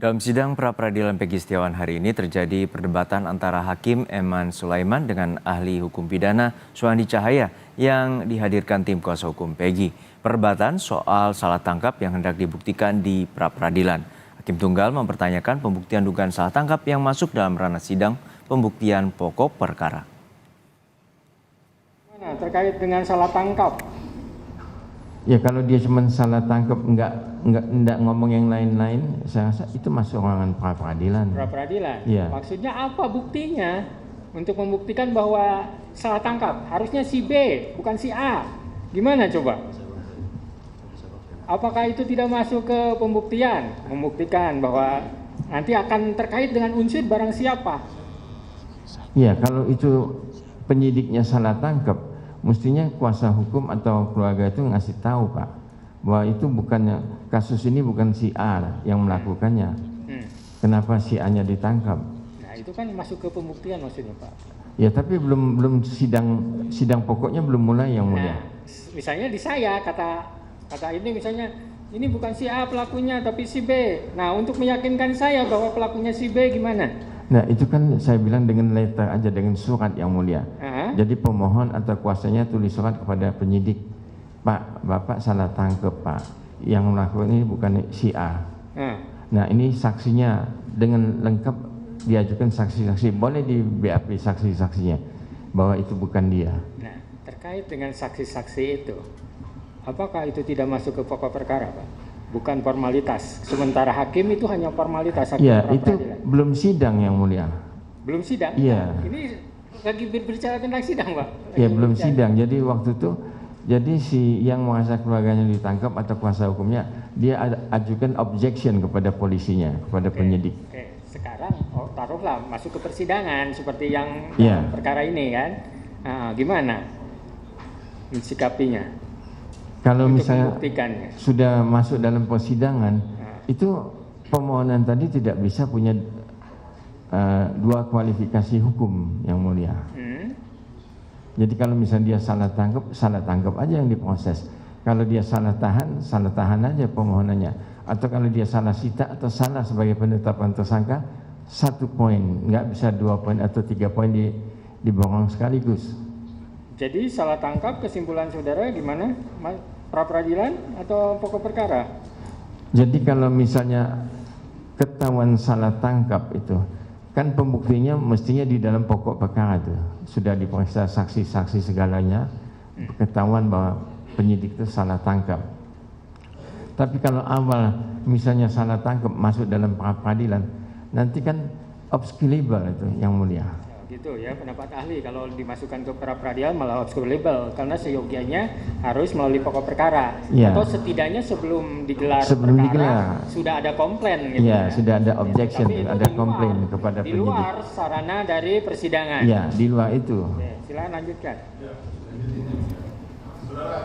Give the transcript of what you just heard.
Dalam sidang pra-peradilan Peggy Setiawan hari ini terjadi perdebatan antara Hakim Eman Sulaiman dengan ahli hukum pidana Suhandi Cahaya yang dihadirkan tim kuasa hukum Peggy. Perdebatan soal salah tangkap yang hendak dibuktikan di pra-peradilan. Hakim Tunggal mempertanyakan pembuktian dugaan salah tangkap yang masuk dalam ranah sidang pembuktian pokok perkara. Terkait dengan salah tangkap. Ya kalau dia cuma salah tangkap enggak ngomong yang lain-lain, saya rasa itu masuk ranah pra-peradilan. Pra-peradilan. Ya. Maksudnya apa buktinya untuk membuktikan bahwa salah tangkap? Harusnya si B, bukan si A. Gimana coba? Apakah itu tidak masuk ke pembuktian? Membuktikan bahwa nanti akan terkait dengan unsur barang siapa? Ya kalau itu penyidiknya salah tangkap, mestinya kuasa hukum atau keluarga itu ngasih tahu Pak, bahwa itu bukannya, kasus ini bukan si A yang melakukannya. Kenapa si A-nya ditangkap? Nah itu kan masuk ke pembuktian maksudnya Pak. Ya tapi belum sidang pokoknya belum mulai yang mulia. Nah, misalnya di saya kata ini misalnya ini bukan si A pelakunya tapi si B. Nah untuk meyakinkan saya bahwa pelakunya si B gimana? Nah itu kan saya bilang dengan letter aja, dengan surat yang mulia. Jadi pemohon atau kuasanya tulis surat kepada penyidik, Pak, Bapak salah tangkap Pak, yang melakukan ini bukan si A. Nah ini saksinya dengan lengkap diajukan saksi-saksi, boleh di BAP saksi-saksinya bahwa itu bukan dia. Nah terkait dengan saksi-saksi itu, apakah itu tidak masuk ke pokok perkara Pak? Bukan formalitas. Sementara hakim itu hanya formalitas. Iya, itu belum sidang yang mulia. Belum sidang? Iya. Ini lagi berbicara tentang sidang, Pak? Iya, belum sidang. Jadi waktu itu, jadi si yang merasa keluarganya ditangkap atau kuasa hukumnya, dia ajukan objection kepada polisinya, kepada penyidik. Oke, sekarang taruhlah masuk ke persidangan seperti yang perkara ini kan. Nah, gimana mensikapinya? Kalau misalnya sudah masuk dalam persidangan, itu permohonan tadi tidak bisa punya dua kualifikasi hukum yang mulia. Jadi kalau misalnya dia salah tangkap aja yang diproses. Kalau dia salah tahan aja permohonannya. Atau kalau dia salah sita atau salah sebagai penetapan tersangka, 1 poin, nggak bisa 2 poin atau 3 poin diborong sekaligus. Jadi salah tangkap kesimpulan saudara gimana? Pra-peradilan atau pokok perkara? Jadi kalau misalnya ketahuan salah tangkap itu, kan pembuktinya mestinya di dalam pokok perkara itu. Sudah diperiksa saksi-saksi segalanya, ketahuan bahwa penyidik itu salah tangkap. Tapi kalau awal misalnya salah tangkap masuk dalam pra-peradilan, nanti kan obscurable itu yang mulia. Gitu ya pendapat ahli, kalau dimasukkan ke pra-peradilan malah obscurable karena seyogianya harus melalui pokok perkara atau setidaknya sebelum digelar perkara sudah ada komplain gitu. Ya, sudah ada objection, ada komplain kepada penyidik. Di luar sarana dari persidangan. Ya, di luar itu. Oke, silakan lanjutkan. Saudara,